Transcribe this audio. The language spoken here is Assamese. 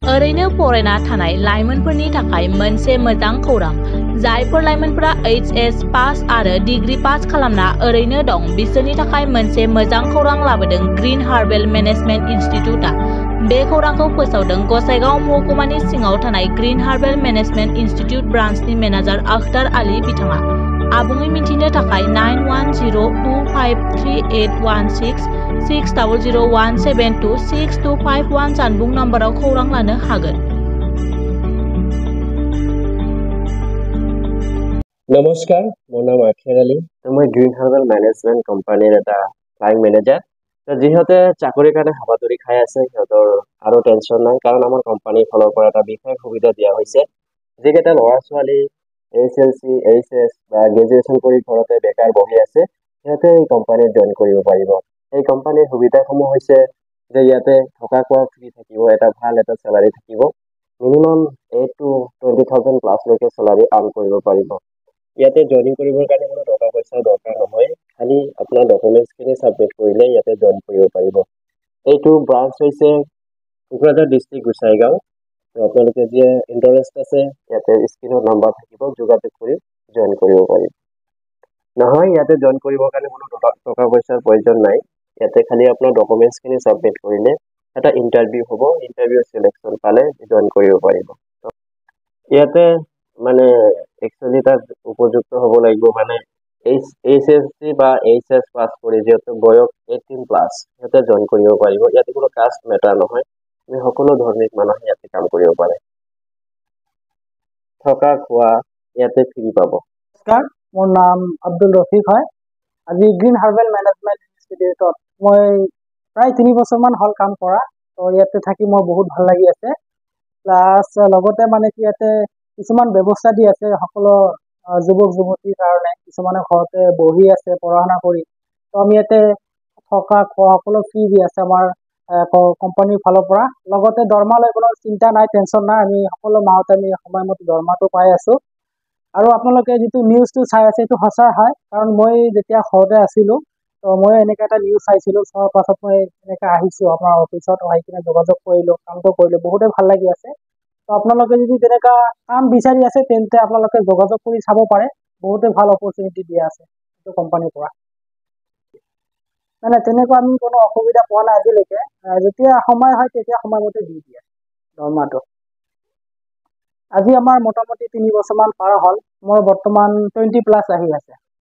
ओरैनो फरायना थानाय लाइमोनफोरनि थाखाय मोनसे मोजां खौरां। जायफोर लाइमोनफोरा एचएस पास आरो डिग्री पास खालामना ओरैनो दं बिसोरनि थाखाय मोनसे मोजां खौरां लाबोदों ग्रीन हार्बेल मेनेजमेन्ट इनस्टिट्यूटआ। बे खौरांखौ फोसावदों गसाइगाव महकुमानि सिङाव थानाय ग्रीन हार्बेल मेनेजमेन्ट इनस्टिट्यूट ब्रान्चनि मेनेजार अख्तर आली बिथाङा। आबुङै मिथिनो थाखाय 910258381600172625 जानबुं नम्बराव खौरां लानो हागोन। নমস্কাৰ, মোৰ নাম আখিৰ আলী। মই গ্ৰীণ হাৰ্বেল মেনেজমেণ্ট কোম্পানীৰ এটা ফ্লাইং মেনেজাৰ। যিহঁতে চাকৰিৰ কাৰণে হাবাথুৰি খাই আছে সিহঁতৰ আৰু টেনশ্যন নাই, কাৰণ আমাৰ কোম্পানীৰ ফালৰ পৰা এটা বিশেষ সুবিধা দিয়া হৈছে। যিকেইটা ল'ৰা ছোৱালী HLC, HS বা গ্ৰেজুৱেশ্যন কৰি ঘৰতে বেকাৰ বহি আছে সিহঁতে এই কোম্পানীত জইন কৰিব পাৰিব। এই কোম্পানীৰ সুবিধাসমূহ হৈছে যে ইয়াতে থকা খোৱা ফ্ৰী থাকিব, এটা ভাল এটা চেলাৰী থাকিব, মিনিমাম 8 to 20,000 প্লাছলৈকে চেলাৰী আৰ্ণ কৰিব পাৰিব। ইয়াতে জইনিং কৰিবৰ কাৰণে কোনো টকা পইচাৰ দৰকাৰ নহয়, খালি আপোনাৰ ডকুমেণ্টছখিনি ছাবমিট কৰিলে ইয়াতে জইন কৰিব পাৰিব। এইটো ব্ৰাঞ্চ হৈছে কোকৰাঝাৰ ডিষ্ট্ৰিক্ট গোসাইগাঁও। আপোনালোকে যে ইণ্টাৰেষ্ট আছে ইয়াতে স্ক্ৰীণৰ নাম্বাৰ থাকিব, যোগাযোগ কৰি জইন কৰিব পাৰিব। নহয়, ইয়াতে জইন কৰিবৰ কাৰণে কোনো টকা পইচাৰ প্ৰয়োজন নাই। ইয়াতে খালি আপোনাৰ ডকুমেণ্টছখিনি ছাবমিট কৰিলে এটা ইণ্টাৰভিউ হ'ব, ইণ্টাৰভিউ চিলেকশ্যন পালে জইন কৰিব পাৰিব। ইয়াতে মানে একচুৱেলি তাত উপযুক্ত হ'ব লাগিব, মানে HSC বা HS পাছ কৰি যিহেতু বয়স 18 প্লাছ সিহঁতে জইন কৰিব পাৰিব। ইয়াতে কোনো কাষ্ট মেটাৰ নহয়, আমি সকলো ধৰ্মিক মানুহে ইয়াতে কাম কৰিব পাৰে। থকা খোৱা ইয়াতে ফ্ৰী পাব। নমস্কাৰ, মোৰ নাম আব্দুল ৰফিক হয়। আজি গ্ৰীণ হাৰ্বেল মেনেজমেণ্ট ইনষ্টিটিউটত মই প্ৰায় 3 বছৰমান হ'ল কাম কৰা। তো ইয়াতে থাকি মই বহুত ভাল লাগি আছে। প্লাছ লগতে মানে কি ইয়াতে কিছুমান ব্যৱস্থা দি আছে সকলো যুৱক যুৱতীৰ কাৰণে। কিছুমানে ঘৰতে বহি আছে পঢ়া শুনা কৰি, তো আমি ইয়াতে থকা খোৱা সকলো ফ্ৰী দি আছে আমাৰ কোম্পানীৰ ফালৰ পৰা। লগতে দৰমহা লৈ কোনো চিন্তা নাই, টেনশ্যন নাই, আমি সকলো মাহতে আমি সময়মতে দৰমহাটো পাই আছো। আৰু আপোনালোকে যিটো নিউজটো চাই আছে এইটো সঁচা হয়, কাৰণ মই যেতিয়া ঘৰতে আছিলোঁ তো মই এনেকৈ এটা নিউজ চাইছিলোঁ, চোৱাৰ পাছত মই এনেকৈ আহিছোঁ আপোনাৰ অফিচত, আহি কিনে যোগাযোগ কৰিলোঁ, কামটো কৰিলোঁ, বহুতেই ভাল লাগি আছে। তো আপোনালোকে যদি তেনেকুৱা কাম বিচাৰি আছে তেন্তে আপোনালোকে যোগাযোগ কৰি চাব পাৰে, বহুতেই ভাল অপৰচুনিটি দিয়া আছে এইটো কোম্পানীৰ পৰা। মানে তেনেকুৱা আমি কোনো অসুবিধা পোৱা নাই আজিলৈকে। যেতিয়া সময় হয় তেতিয়া সময়মতে দি দিয়ে দৰমহাটো। আজি আমাৰ মোটামুটি 3 বছৰমান পাৰ হ'ল, মোৰ বৰ্তমান 20 প্লাছ আহি আছে।